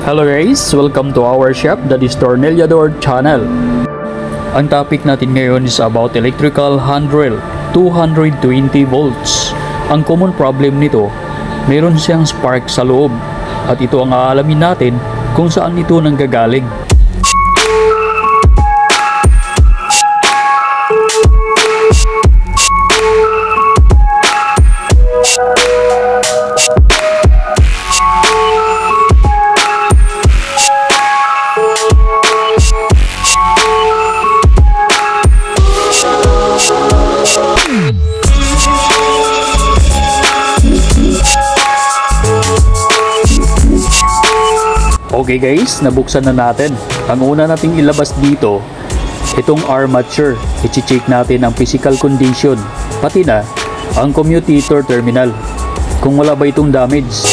Hello guys! Welcome to our shop, the Distornillador channel. Ang topic natin ngayon is about electrical handrail, 220 volts. Ang common problem nito, meron siyang spark sa loob at ito ang aalamin natin kung saan ito nanggagaling. Okay guys, nabuksan na natin. Ang una nating ilabas dito, itong armature. I-check natin ang physical condition, pati na ang commutator terminal. Kung wala ba itong damage.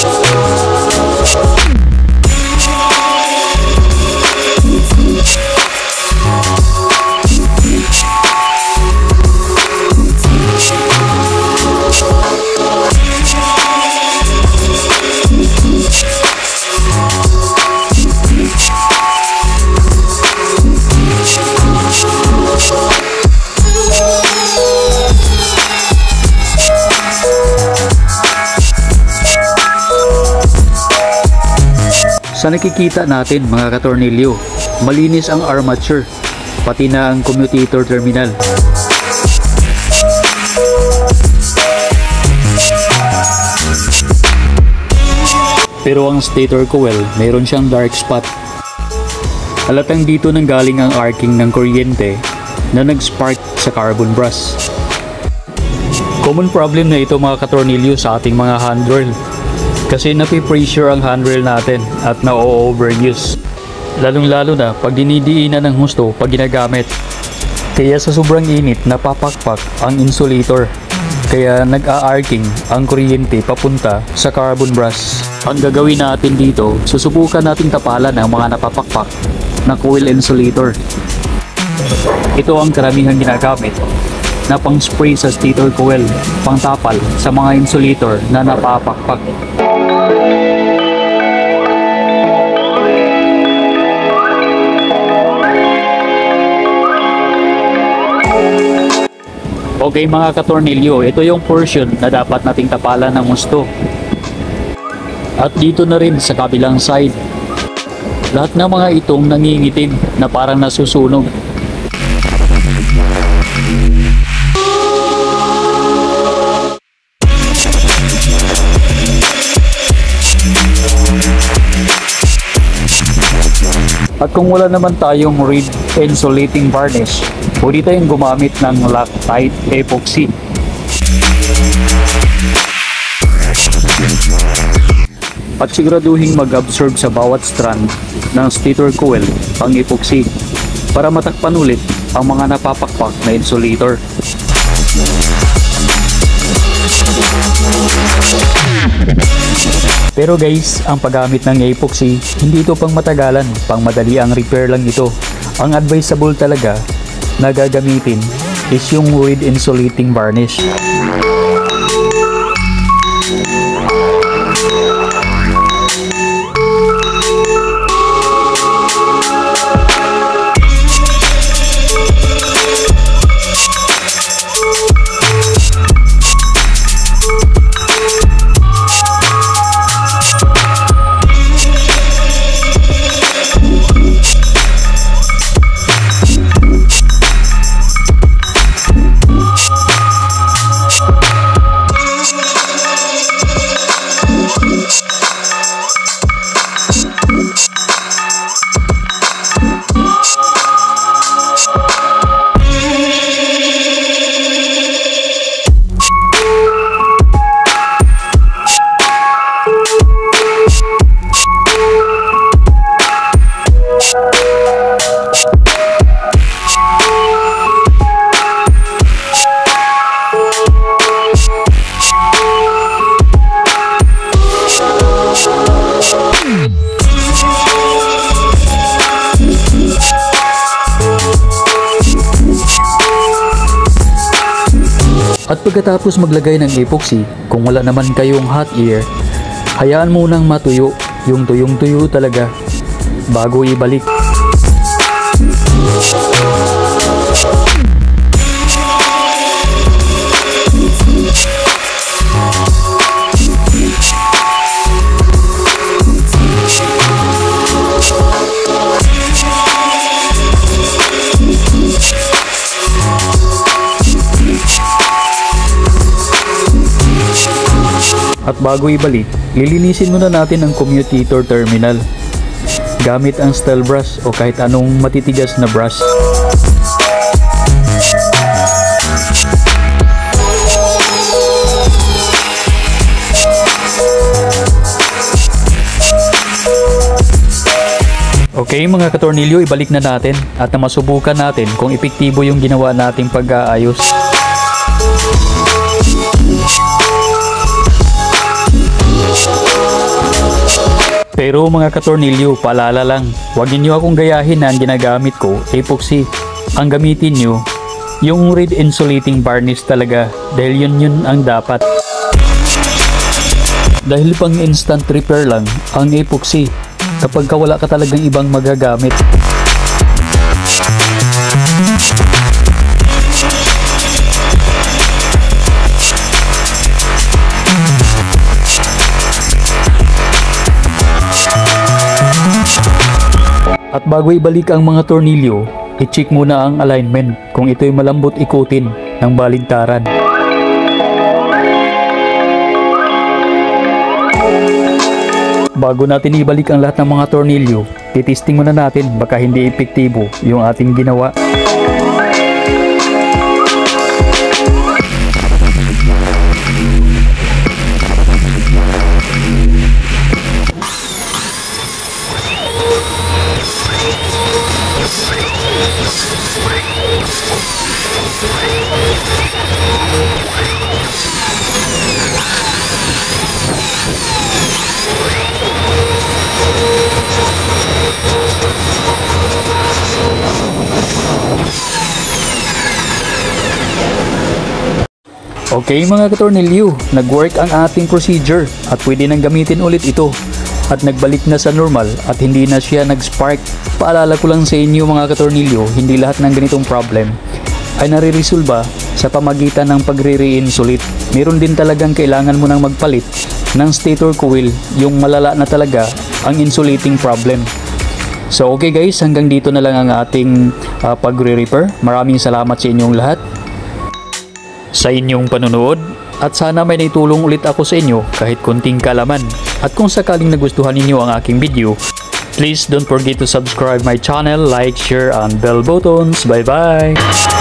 Sa nakikita natin mga katornilyo, malinis ang armature, pati na ang commutator terminal. Pero ang stator coil, mayroon siyang dark spot. Halatang dito nanggaling ang arcing ng kuryente na nag-spark sa carbon brass. Common problem na ito mga katornilyo sa ating mga handrail. Kasi napipressure ang handrail natin at na-overuse. Lalong-lalo na pag dinidiinan ng husto pag ginagamit. Kaya sa sobrang init napapakpak ang insulator. Kaya nag-a-arcing ang kuryente papunta sa carbon brass. Ang gagawin natin dito, susubukan nating tapalan ang mga napapakpak na coil insulator. Ito ang karamihan ginagamit na pang-spray sa stator coil, pang-tapal sa mga insulator na napapakpak. Okay mga katornilyo, ito yung portion na dapat nating tapalan ng husto. At dito na rin sa kabilang side. Lahat ng mga itong nangingitim na parang nasusunog. At kung wala naman tayong reed insulating varnish, pwede tayong gumamit ng Loctite epoxy. At siguraduhin mag-absorb sa bawat strand ng stator coil pang epoxy para matakpan ulit ang mga napapakpak na insulator. Pero guys, ang paggamit ng epoxy, hindi ito pang matagalan, pang madali ang repair lang ito. Ang advisable talaga na gagamitin is yung reed insulating varnish. At pagkatapos maglagay ng epoxy, kung wala naman kayong hot air, hayaan munang matuyo yung tuyong-tuyo talaga bago ibalik. At bago ibalik, lilinisin muna natin ang commutator terminal gamit ang steel brush o kahit anong matitigas na brush. Okay mga katornilyo, ibalik na natin at masubukan natin kung epektibo yung ginawa nating pag-aayos. Pero mga katornilyo, paalala lang, huwag niyo akong gayahin na ang ginagamit ko, epoxy. Ang gamitin nyo, yung red insulating varnish talaga, dahil yun ang dapat. Dahil pang instant repair lang ang epoxy, kapag wala ka talagang ibang magagamit. At bago ibalik ang mga tornilyo, i-check muna ang alignment kung ito'y malambot ikutin ng baligtaran. Bago natin ibalik ang lahat ng mga tornilyo, titisting muna natin baka hindi epektibo yung ating ginawa. Okay mga katornilyo, nag-work ang ating procedure at pwede nang gamitin ulit ito at nagbalik na sa normal at hindi na siya nag-spark. Paalala ko lang sa inyo mga katornilyo, hindi lahat ng ganitong problem ay nare-resolba sa pamagitan ng pagre-re-insulate. Meron din talagang kailangan mo nang magpalit ng stator coil, yung malala na talaga ang insulating problem. So okay guys, hanggang dito na lang ang ating pagre-repair. Maraming salamat sa inyong lahat sa inyong panonood at sana may naitulong ulit ako sa inyo kahit konting kalaman. At kung sakaling nagustuhan ninyo ang aking video, please don't forget to subscribe my channel, like, share, and bell buttons. Bye bye!